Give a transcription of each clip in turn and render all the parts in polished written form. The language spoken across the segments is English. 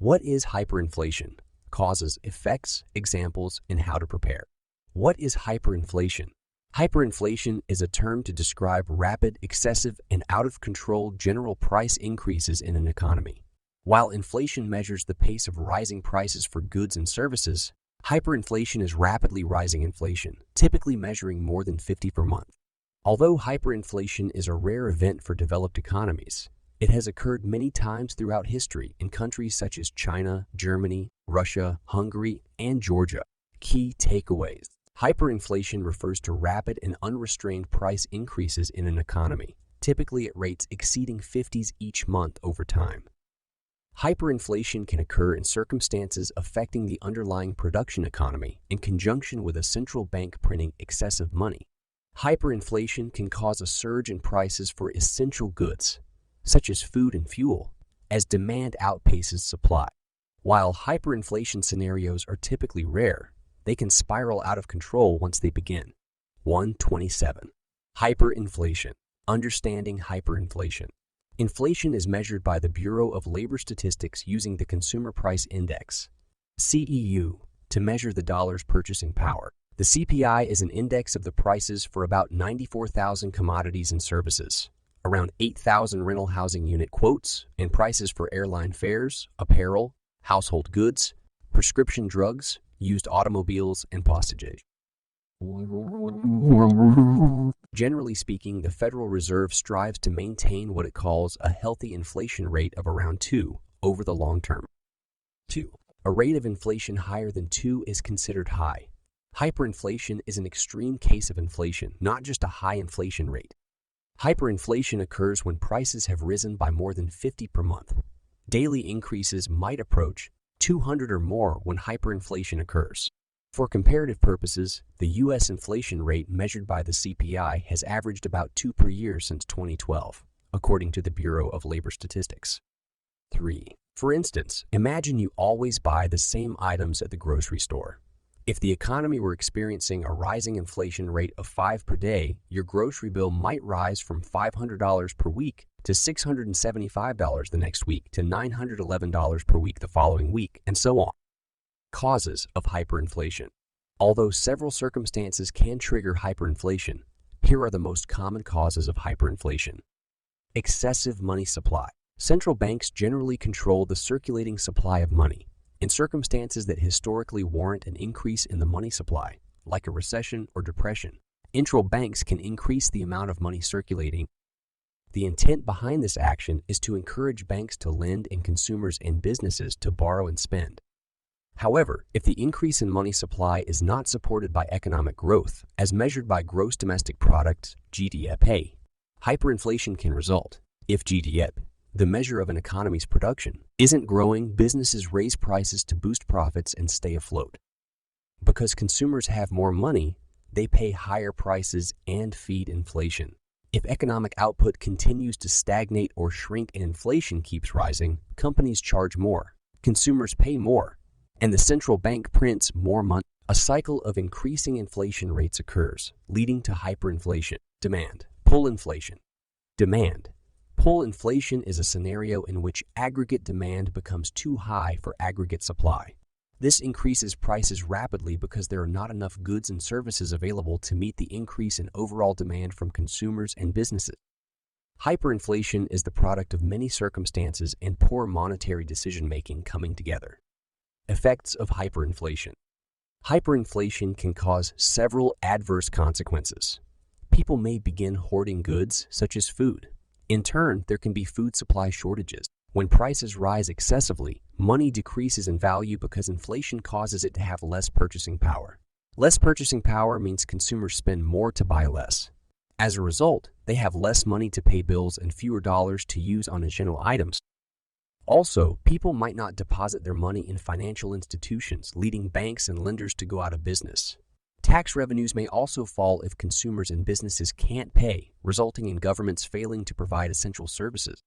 What is hyperinflation? Causes, effects, examples, and how to prepare. What is hyperinflation? Hyperinflation is a term to describe rapid, excessive, and out-of-control general price increases in an economy. While inflation measures the pace of rising prices for goods and services, hyperinflation is rapidly rising inflation, typically measuring more than 50 per month. Although hyperinflation is a rare event for developed economies, it has occurred many times throughout history in countries such as China, Germany, Russia, Hungary, and Georgia. Key takeaways. Hyperinflation refers to rapid and unrestrained price increases in an economy, typically at rates exceeding 50s each month over time. Hyperinflation can occur in circumstances affecting the underlying production economy in conjunction with a central bank printing excessive money. Hyperinflation can cause a surge in prices for essential goods, such as food and fuel, as demand outpaces supply. While hyperinflation scenarios are typically rare, they can spiral out of control once they begin. 127. Hyperinflation. Understanding hyperinflation. Inflation is measured by the Bureau of Labor Statistics using the Consumer Price Index, CEU, to measure the dollar's purchasing power. The CPI is an index of the prices for about 94,000 commodities and services, around 8,000 rental housing unit quotes, and prices for airline fares, apparel, household goods, prescription drugs, used automobiles, and postage. Generally speaking, the Federal Reserve strives to maintain what it calls a healthy inflation rate of around 2 over the long term. 2. A rate of inflation higher than 2 is considered high. Hyperinflation is an extreme case of inflation, not just a high inflation rate. Hyperinflation occurs when prices have risen by more than 50 per month. Daily increases might approach 200 or more when hyperinflation occurs. For comparative purposes, the U.S. inflation rate measured by the CPI has averaged about 2 per year since 2012, according to the Bureau of Labor Statistics. 3. For instance, imagine you always buy the same items at the grocery store. If the economy were experiencing a rising inflation rate of 5 per day, your grocery bill might rise from $500 per week to $675 the next week to $911 per week the following week, and so on. Causes of hyperinflation. Although several circumstances can trigger hyperinflation, here are the most common causes of hyperinflation. Excessive money supply. Central banks generally control the circulating supply of money. In circumstances that historically warrant an increase in the money supply, like a recession or depression, central banks can increase the amount of money circulating. The intent behind this action is to encourage banks to lend and consumers and businesses to borrow and spend. However, if the increase in money supply is not supported by economic growth, as measured by gross domestic product, GDP, hyperinflation can result. If GDP, the measure of an economy's production, isn't growing, businesses raise prices to boost profits and stay afloat. Because consumers have more money, they pay higher prices and feed inflation. If economic output continues to stagnate or shrink and inflation keeps rising, companies charge more, consumers pay more, and the central bank prints more money. A cycle of increasing inflation rates occurs, leading to hyperinflation. Demand. Pull inflation. Demand. Pull inflation is a scenario in which aggregate demand becomes too high for aggregate supply. This increases prices rapidly because there are not enough goods and services available to meet the increase in overall demand from consumers and businesses. Hyperinflation is the product of many circumstances and poor monetary decision-making coming together. Effects of hyperinflation. Hyperinflation can cause several adverse consequences. People may begin hoarding goods, such as food. In turn, there can be food supply shortages. When prices rise excessively, money decreases in value because inflation causes it to have less purchasing power. Less purchasing power means consumers spend more to buy less. As a result, they have less money to pay bills and fewer dollars to use on essential items. Also, people might not deposit their money in financial institutions, leading banks and lenders to go out of business. Tax revenues may also fall if consumers and businesses can't pay, resulting in governments failing to provide essential services.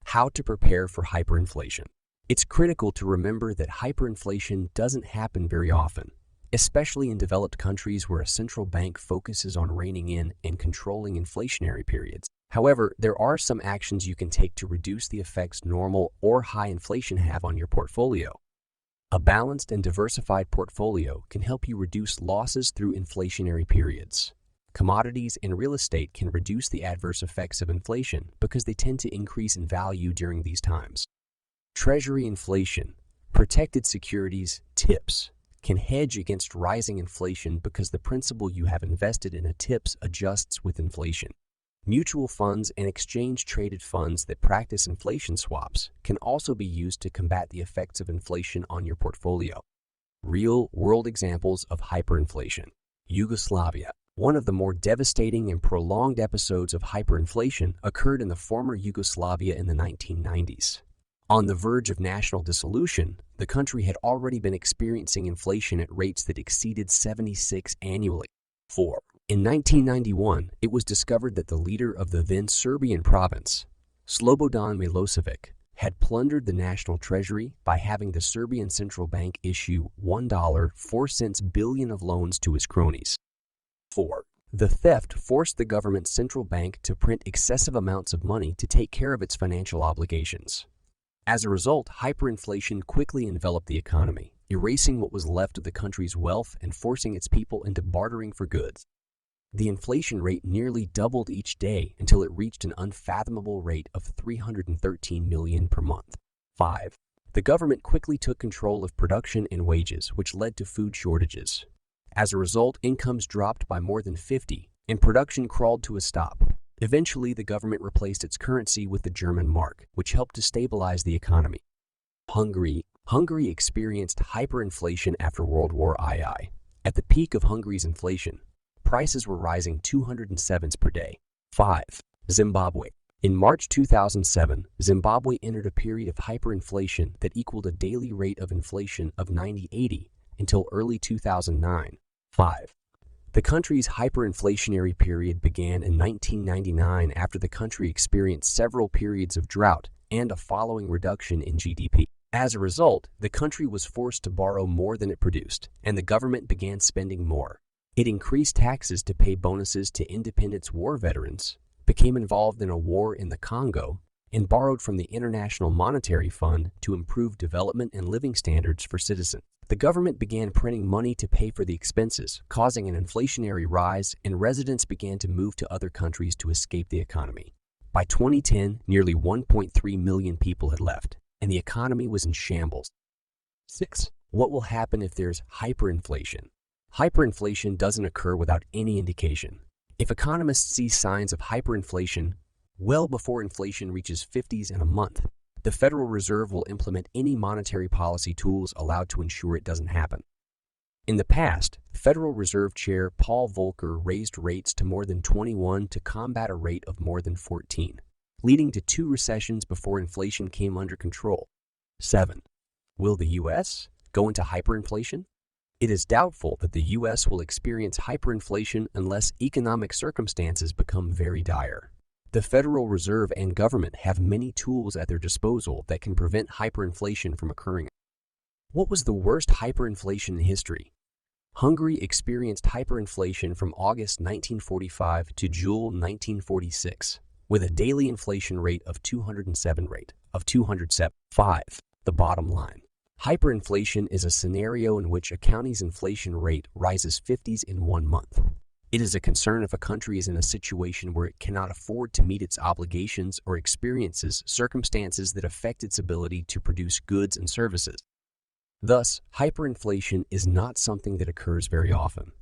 How to prepare for hyperinflation. It's critical to remember that hyperinflation doesn't happen very often, especially in developed countries where a central bank focuses on reining in and controlling inflationary periods. However, there are some actions you can take to reduce the effects normal or high inflation have on your portfolio. A balanced and diversified portfolio can help you reduce losses through inflationary periods. Commodities and real estate can reduce the adverse effects of inflation because they tend to increase in value during these times. Treasury inflation, protected securities, TIPS, can hedge against rising inflation because the principal you have invested in a TIPS adjusts with inflation. Mutual funds and exchange-traded funds that practice inflation swaps can also be used to combat the effects of inflation on your portfolio. Real-world examples of hyperinflation. Yugoslavia. One of the more devastating and prolonged episodes of hyperinflation occurred in the former Yugoslavia in the 1990s. On the verge of national dissolution, the country had already been experiencing inflation at rates that exceeded 76 annually. 4. In 1991, it was discovered that the leader of the then Serbian province, Slobodan Milosevic, had plundered the national treasury by having the Serbian central bank issue $1.04 billion of loans to his cronies. 4. The theft forced the government's central bank to print excessive amounts of money to take care of its financial obligations. As a result, hyperinflation quickly enveloped the economy, erasing what was left of the country's wealth and forcing its people into bartering for goods. The inflation rate nearly doubled each day until it reached an unfathomable rate of 313 million per month. 5. The government quickly took control of production and wages, which led to food shortages. As a result, incomes dropped by more than 50%, and production crawled to a stop. Eventually, the government replaced its currency with the German mark, which helped to stabilize the economy. Hungary experienced hyperinflation after World War II. At the peak of Hungary's inflation, prices were rising 207 cents per day. 5. Zimbabwe. In March 2007, Zimbabwe entered a period of hyperinflation that equaled a daily rate of inflation of 90.80 until early 2009. 5. The country's hyperinflationary period began in 1999 after the country experienced several periods of drought and a following reduction in GDP. As a result, the country was forced to borrow more than it produced, and the government began spending more. It increased taxes to pay bonuses to Independence War veterans, became involved in a war in the Congo, and borrowed from the International Monetary Fund to improve development and living standards for citizens. The government began printing money to pay for the expenses, causing an inflationary rise, and residents began to move to other countries to escape the economy. By 2010, nearly 1.3 million people had left, and the economy was in shambles. 6. What will happen if there's hyperinflation? Hyperinflation doesn't occur without any indication. If economists see signs of hyperinflation well before inflation reaches 50s in a month, the Federal Reserve will implement any monetary policy tools allowed to ensure it doesn't happen. In the past, Federal Reserve Chair Paul Volcker raised rates to more than 21 to combat a rate of more than 14, leading to 2 recessions before inflation came under control. 7. Will the U.S. go into hyperinflation? It is doubtful that the U.S. will experience hyperinflation unless economic circumstances become very dire. The Federal Reserve and government have many tools at their disposal that can prevent hyperinflation from occurring. What was the worst hyperinflation in history? Hungary experienced hyperinflation from August 1945 to July 1946, with a daily inflation rate of 207. 5. The bottom line. Hyperinflation is a scenario in which a county's inflation rate rises 50s in 1 month. It is a concern if a country is in a situation where it cannot afford to meet its obligations or experiences circumstances that affect its ability to produce goods and services. Thus, hyperinflation is not something that occurs very often.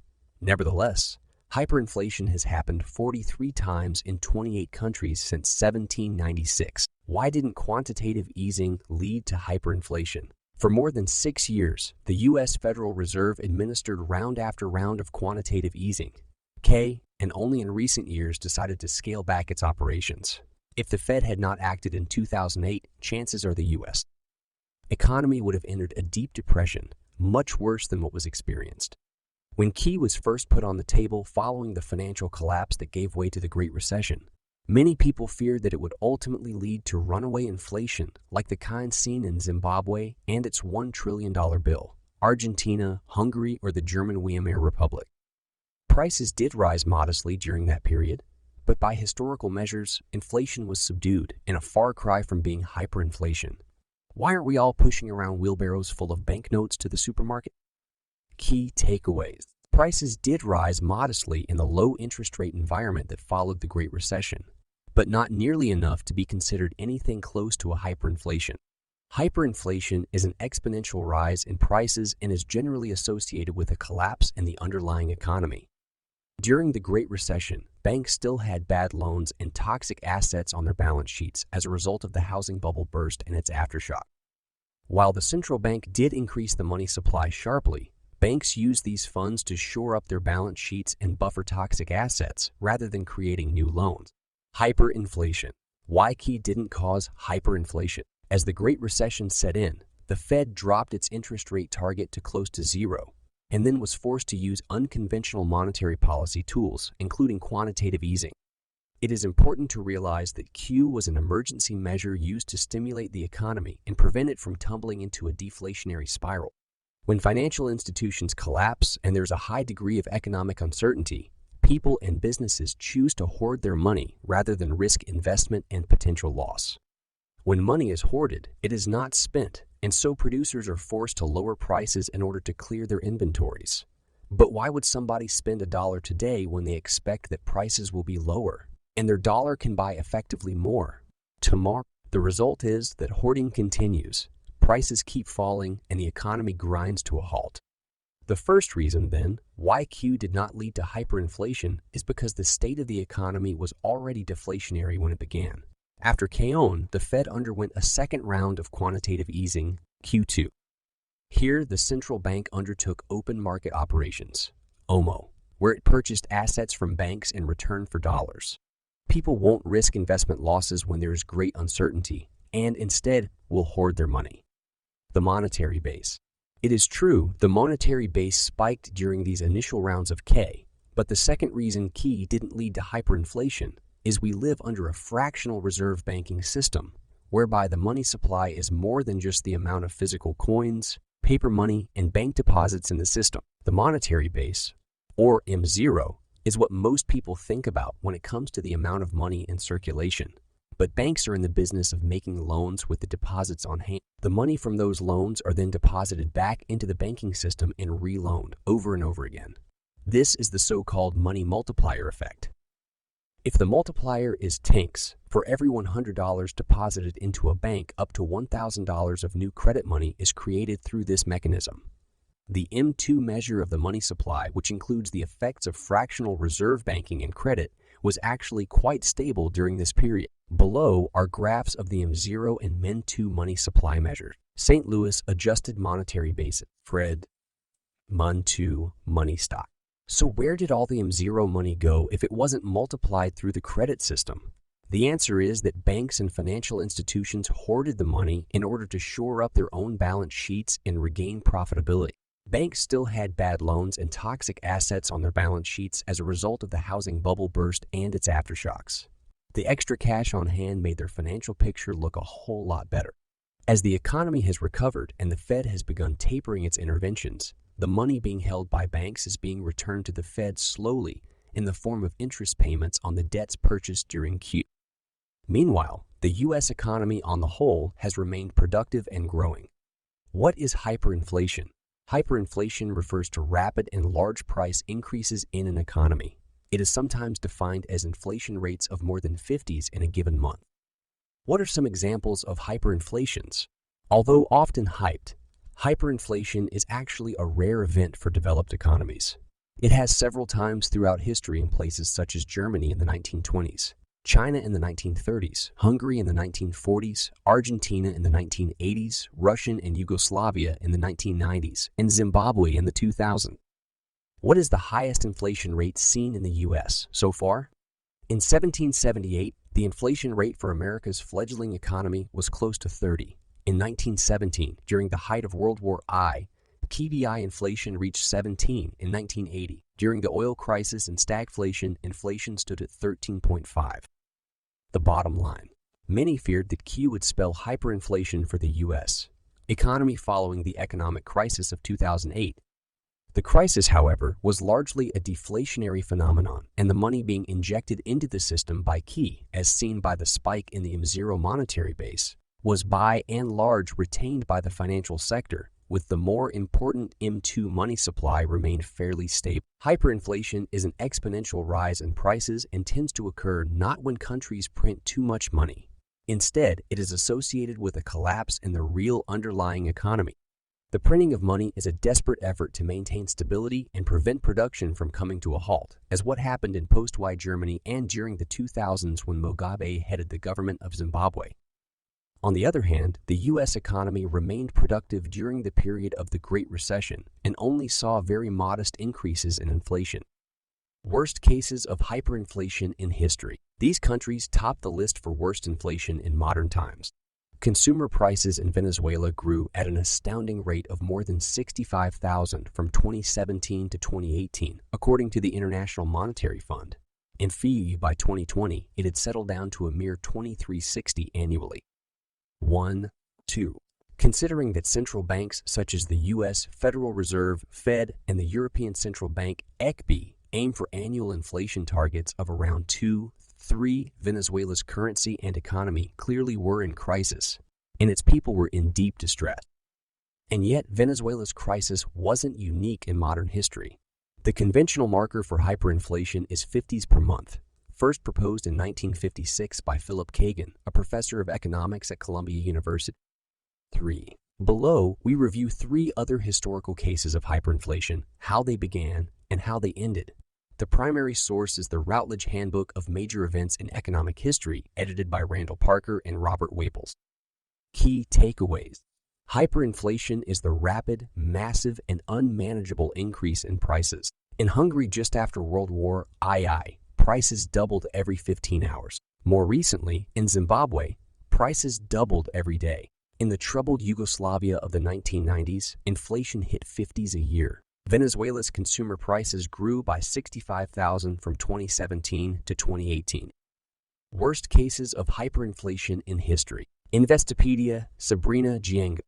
Nevertheless, hyperinflation has happened 43 times in 28 countries since 1796. Why didn't quantitative easing lead to hyperinflation? For more than 6 years, the U.S. Federal Reserve administered round after round of quantitative easing, and only in recent years decided to scale back its operations. If the Fed had not acted in 2008, chances are the U.S. economy would have entered a deep depression, much worse than what was experienced. When Key was first put on the table following the financial collapse that gave way to the Great Recession, many people feared that it would ultimately lead to runaway inflation like the kind seen in Zimbabwe and its $1 trillion bill, Argentina, Hungary, or the German Weimar Republic. Prices did rise modestly during that period, But by historical measures, inflation was subdued and a far cry from being hyperinflation. Why aren't we all pushing around wheelbarrows full of banknotes to the supermarket? Key takeaways. Prices did rise modestly in the low interest rate environment that followed the Great Recession, but not nearly enough to be considered anything close to a hyperinflation. Hyperinflation is an exponential rise in prices and is generally associated with a collapse in the underlying economy. During the Great Recession, banks still had bad loans and toxic assets on their balance sheets as a result of the housing bubble burst and its aftershock. While the central bank did increase the money supply sharply, banks used these funds to shore up their balance sheets and buffer toxic assets rather than creating new loans. Hyperinflation. Why key didn't cause hyperinflation? As the Great Recession set in, the Fed dropped its interest rate target to close to zero, and then was forced to use unconventional monetary policy tools, including quantitative easing. It is important to realize that Q was an emergency measure used to stimulate the economy and prevent it from tumbling into a deflationary spiral. When financial institutions collapse and there's a high degree of economic uncertainty, people and businesses choose to hoard their money rather than risk investment and potential loss. When money is hoarded, it is not spent, and so producers are forced to lower prices in order to clear their inventories. But why would somebody spend $1 today when they expect that prices will be lower, and their dollar can buy effectively more tomorrow? The result is that hoarding continues, prices keep falling, and the economy grinds to a halt. The first reason, then, why Q did not lead to hyperinflation is because the state of the economy was already deflationary when it began. After K-on, the Fed underwent a second round of quantitative easing, Q2. Here, the central bank undertook open market operations, OMO, where it purchased assets from banks in return for dollars. People won't risk investment losses when there is great uncertainty, and instead will hoard their money. The monetary base. It is true, the monetary base spiked during these initial rounds of K, but the second reason Key didn't lead to hyperinflation is we live under a fractional reserve banking system, whereby the money supply is more than just the amount of physical coins, paper money, and bank deposits in the system. The monetary base, or M0, is what most people think about when it comes to the amount of money in circulation. But banks are in the business of making loans with the deposits on hand. The money from those loans are then deposited back into the banking system and reloaned over and over again. This is the so-called money multiplier effect. If the multiplier is tanks, for every $100 deposited into a bank, up to $1,000 of new credit money is created through this mechanism. The M2 measure of the money supply, which includes the effects of fractional reserve banking and credit, was actually quite stable during this period. Below are graphs of the M0 and Men2 money supply measures. St. Louis adjusted monetary basis, Fred, Men2 money stock. So where did all the M0 money go if it wasn't multiplied through the credit system? The answer is that banks and financial institutions hoarded the money in order to shore up their own balance sheets and regain profitability. Banks still had bad loans and toxic assets on their balance sheets as a result of the housing bubble burst and its aftershocks. The extra cash on hand made their financial picture look a whole lot better. As the economy has recovered and the Fed has begun tapering its interventions, the money being held by banks is being returned to the Fed slowly in the form of interest payments on the debts purchased during Q. Meanwhile, the U.S. economy on the whole has remained productive and growing. What is hyperinflation? Hyperinflation refers to rapid and large price increases in an economy. It is sometimes defined as inflation rates of more than 50s in a given month. What are some examples of hyperinflations? Although often hyped, hyperinflation is actually a rare event for developed economies. It has several times throughout history in places such as Germany in the 1920s, China in the 1930s, Hungary in the 1940s, Argentina in the 1980s, Russia and Yugoslavia in the 1990s, and Zimbabwe in the 2000s. What is the highest inflation rate seen in the U.S. so far? In 1778, the inflation rate for America's fledgling economy was close to 30. In 1917, during the height of World War I, PBI inflation reached 17. In 1980, during the oil crisis and stagflation, inflation stood at 13.5. The bottom line. Many feared that Q would spell hyperinflation for the U.S. economy following the economic crisis of 2008. The crisis, however, was largely a deflationary phenomenon, and the money being injected into the system by key, as seen by the spike in the M0 monetary base, was by and large retained by the financial sector, with the more important M2 money supply remained fairly stable. Hyperinflation is an exponential rise in prices and tends to occur not when countries print too much money. Instead, it is associated with a collapse in the real underlying economy. The printing of money is a desperate effort to maintain stability and prevent production from coming to a halt, as what happened in post-war Germany and during the 2000s when Mugabe headed the government of Zimbabwe. On the other hand, the U.S. economy remained productive during the period of the Great Recession and only saw very modest increases in inflation. Worst cases of hyperinflation in history. These countries top the list for worst inflation in modern times. Consumer prices in Venezuela grew at an astounding rate of more than 65,000 from 2017 to 2018, according to the International Monetary Fund. In fee by 2020, it had settled down to a mere 2360 annually. 2. Considering that central banks such as the U.S. Federal Reserve, Fed, and the European Central Bank, ECB, aim for annual inflation targets of around 2-3, Venezuela's currency and economy clearly were in crisis, and its people were in deep distress. And yet, Venezuela's crisis wasn't unique in modern history. The conventional marker for hyperinflation is 50s per month, first proposed in 1956 by Philip Kagan, a professor of economics at Columbia University. 3. Below, we review 3 other historical cases of hyperinflation, how they began, and how they ended. The primary source is the Routledge Handbook of Major Events in Economic History, edited by Randall Parker and Robert Waples. Key takeaways. Hyperinflation is the rapid, massive, and unmanageable increase in prices. In Hungary just after World War II, prices doubled every 15 hours. More recently, in Zimbabwe, prices doubled every day. In the troubled Yugoslavia of the 1990s, inflation hit 50s a year. Venezuela's consumer prices grew by 65,000 from 2017 to 2018. Worst cases of hyperinflation in history. Investopedia, Sabrina Giango.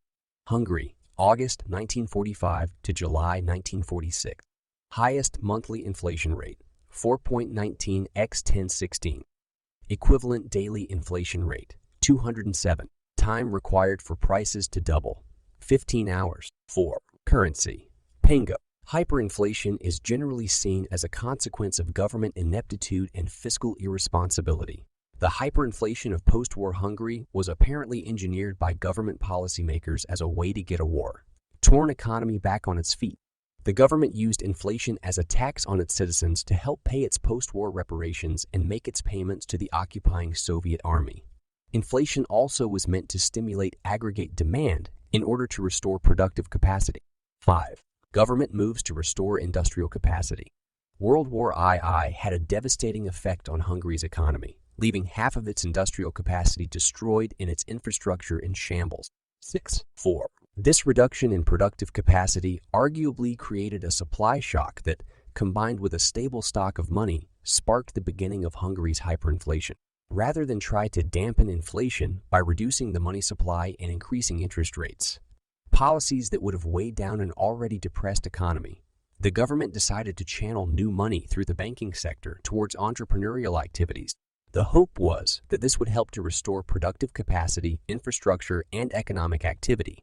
Hungary, August 1945 to July 1946. Highest monthly inflation rate, 4.19 x 1016. Equivalent daily inflation rate, 207. Time required for prices to double, 15 hours. 4. Currency. Pengo. Hyperinflation is generally seen as a consequence of government ineptitude and fiscal irresponsibility. The hyperinflation of post-war Hungary was apparently engineered by government policymakers as a way to get a war-torn economy back on its feet. The government used inflation as a tax on its citizens to help pay its post-war reparations and make its payments to the occupying Soviet army. Inflation also was meant to stimulate aggregate demand in order to restore productive capacity. 5. Government moves to restore industrial capacity. World War II had a devastating effect on Hungary's economy, leaving half of its industrial capacity destroyed and its infrastructure in shambles. 4. This reduction in productive capacity arguably created a supply shock that, combined with a stable stock of money, sparked the beginning of Hungary's hyperinflation. Rather than try to dampen inflation by reducing the money supply and increasing interest rates, policies that would have weighed down an already depressed economy, the government decided to channel new money through the banking sector towards entrepreneurial activities. The hope was that this would help to restore productive capacity, infrastructure, and economic activity.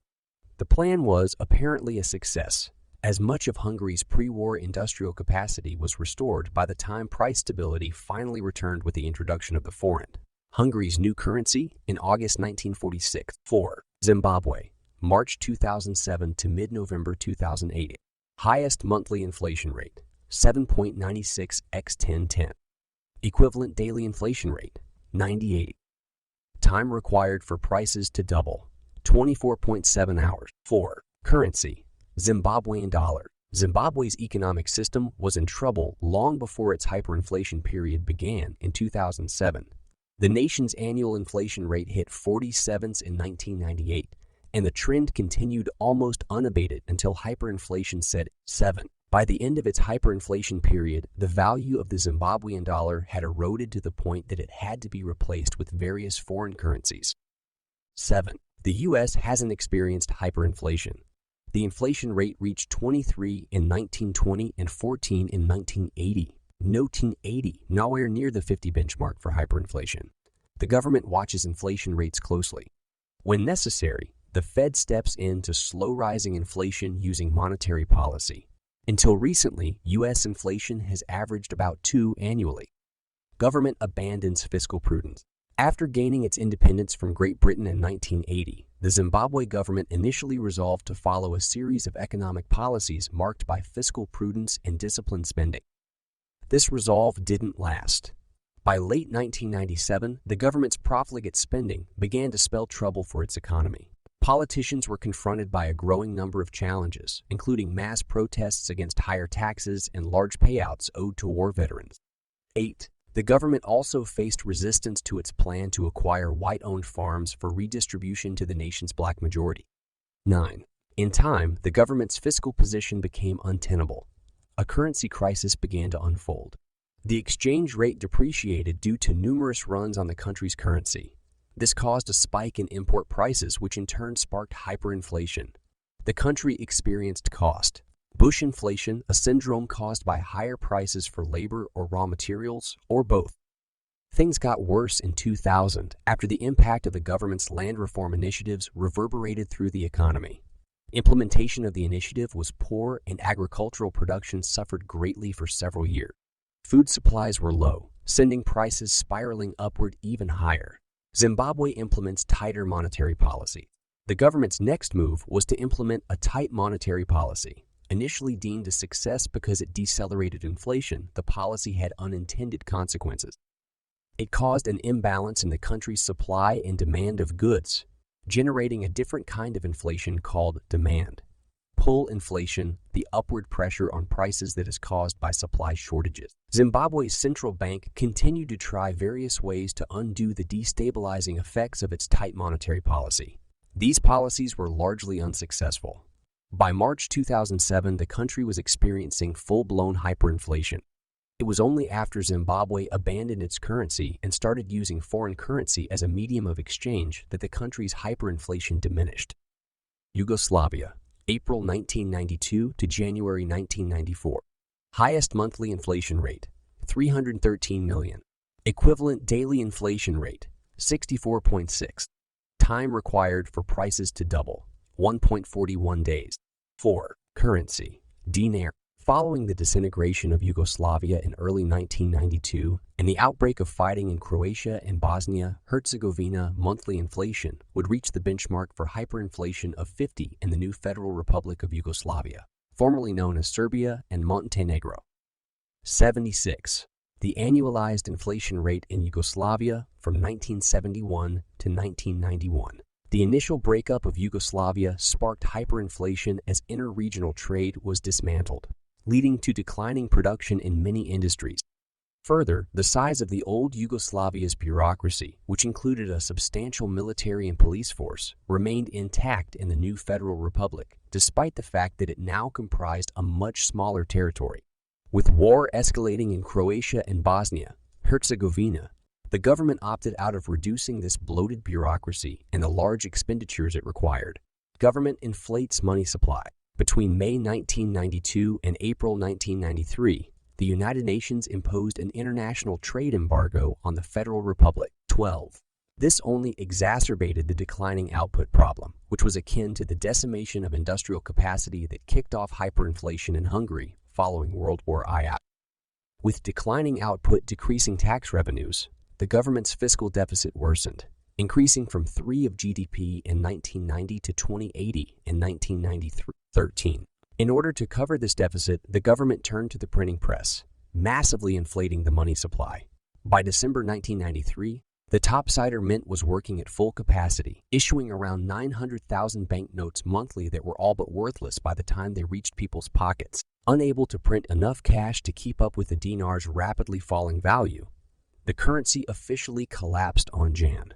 The plan was apparently a success, as much of Hungary's pre-war industrial capacity was restored by the time price stability finally returned with the introduction of the forint, Hungary's new currency, in August 1946. 4. Zimbabwe, March 2007 to mid-November 2008. Highest monthly inflation rate, 7.96 x 1010. Equivalent daily inflation rate, 98. Time required for prices to double, 24.7 hours. 4. Currency. Zimbabwean dollar. Zimbabwe's economic system was in trouble long before its hyperinflation period began in 2007. The nation's annual inflation rate hit 47s in 1998, and the trend continued almost unabated until hyperinflation set 7. By the end of its hyperinflation period, the value of the Zimbabwean dollar had eroded to the point that it had to be replaced with various foreign currencies. 7. The U.S. hasn't experienced hyperinflation. The inflation rate reached 23 in 1920 and 14 in 1980. Note 1980, nowhere near the 50 benchmark for hyperinflation. The government watches inflation rates closely. When necessary, the Fed steps in to slow rising inflation using monetary policy. Until recently, U.S. inflation has averaged about 2 annually. Government abandons fiscal prudence. After gaining its independence from Great Britain in 1980, the Zimbabwe government initially resolved to follow a series of economic policies marked by fiscal prudence and disciplined spending. This resolve didn't last. By late 1997, the government's profligate spending began to spell trouble for its economy. Politicians were confronted by a growing number of challenges, including mass protests against higher taxes and large payouts owed to war veterans. 8. The government also faced resistance to its plan to acquire white-owned farms for redistribution to the nation's black majority. 9. In time, the government's fiscal position became untenable. A currency crisis began to unfold. The exchange rate depreciated due to numerous runs on the country's currency. This caused a spike in import prices, which in turn sparked hyperinflation. The country experienced cost Bush inflation, a syndrome caused by higher prices for labor or raw materials, or both. Things got worse in 2000 after the impact of the government's land reform initiatives reverberated through the economy. Implementation of the initiative was poor and agricultural production suffered greatly for several years. Food supplies were low, sending prices spiraling upward even higher. Zimbabwe implements tighter monetary policy. The government's next move was to implement a tight monetary policy. Initially deemed a success because it decelerated inflation, the policy had unintended consequences. It caused an imbalance in the country's supply and demand of goods, generating a different kind of inflation called demand pull inflation, the upward pressure on prices that is caused by supply shortages. Zimbabwe's central bank continued to try various ways to undo the destabilizing effects of its tight monetary policy. These policies were largely unsuccessful. By March 2007, the country was experiencing full-blown hyperinflation. It was only after Zimbabwe abandoned its currency and started using foreign currency as a medium of exchange that the country's hyperinflation diminished. Yugoslavia, April 1992 to January 1994. Highest monthly inflation rate, 313 million. Equivalent daily inflation rate, 64.6. Time required for prices to double, 1.41 days. 4. Currency, dinar. Following the disintegration of Yugoslavia in early 1992 and the outbreak of fighting in Croatia and Bosnia-Herzegovina, monthly inflation would reach the benchmark for hyperinflation of 50 in the new Federal Republic of Yugoslavia, formerly known as Serbia and Montenegro. 76. The annualized inflation rate in Yugoslavia from 1971 to 1991. The initial breakup of Yugoslavia sparked hyperinflation as inter-regional trade was dismantled, leading to declining production in many industries. Further, the size of the old Yugoslavia's bureaucracy, which included a substantial military and police force, remained intact in the new Federal Republic, despite the fact that it now comprised a much smaller territory. With war escalating in Croatia and Bosnia-Herzegovina, the government opted out of reducing this bloated bureaucracy and the large expenditures it required. Government inflates money supply. Between May 1992 and April 1993, the United Nations imposed an international trade embargo on the Federal Republic. 12. This only exacerbated the declining output problem, which was akin to the decimation of industrial capacity that kicked off hyperinflation in Hungary following World War I. With declining output decreasing tax revenues, the government's fiscal deficit worsened, increasing from 3% of GDP in 1990 to 2080 in 1913. In order to cover this deficit, the government turned to the printing press, massively inflating the money supply. By December 1993, the topsider mint was working at full capacity, issuing around 900,000 banknotes monthly that were all but worthless by the time they reached people's pockets. Unable to print enough cash to keep up with the dinar's rapidly falling value, the currency officially collapsed on Jan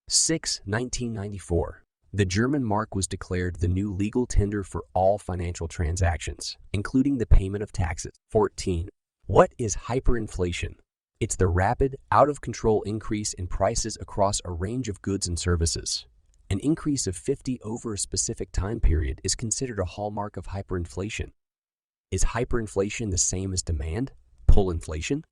6, 1994. The German mark was declared the new legal tender for all financial transactions, including the payment of taxes. 14. What is hyperinflation? It's the rapid, out-of-control increase in prices across a range of goods and services. An increase of 50 over a specific time period is considered a hallmark of hyperinflation. Is hyperinflation the same as demand pull inflation?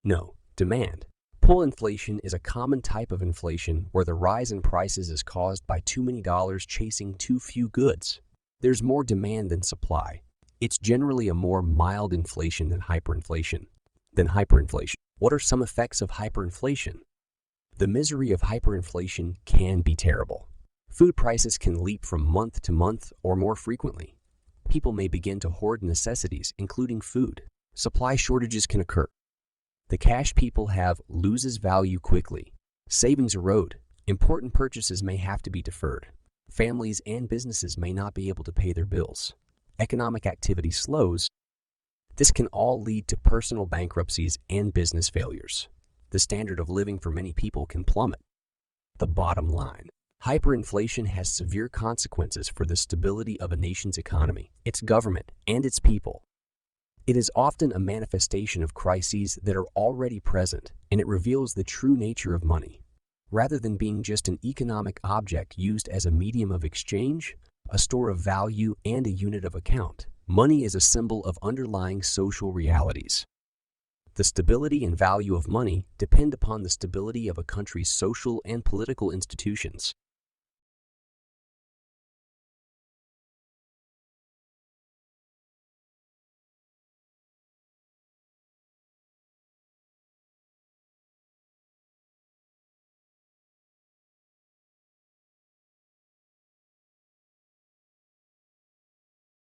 No, demand pull inflation is a common type of inflation where the rise in prices is caused by too many dollars chasing too few goods. There's more demand than supply. It's generally a more mild inflation than hyperinflation. What are some effects of hyperinflation? The misery of hyperinflation can be terrible. Food prices can leap from month to month or more frequently. People may begin to hoard necessities, including food. Supply shortages can occur. The cash people have loses value quickly. Savings erode. Important purchases may have to be deferred. Families and businesses may not be able to pay their bills. Economic activity slows. This can all lead to personal bankruptcies and business failures. The standard of living for many people can plummet. The bottom line: hyperinflation has severe consequences for the stability of a nation's economy, its government, and its people. It is often a manifestation of crises that are already present, and it reveals the true nature of money. Rather than being just an economic object used as a medium of exchange, a store of value, and a unit of account, money is a symbol of underlying social realities. The stability and value of money depend upon the stability of a country's social and political institutions.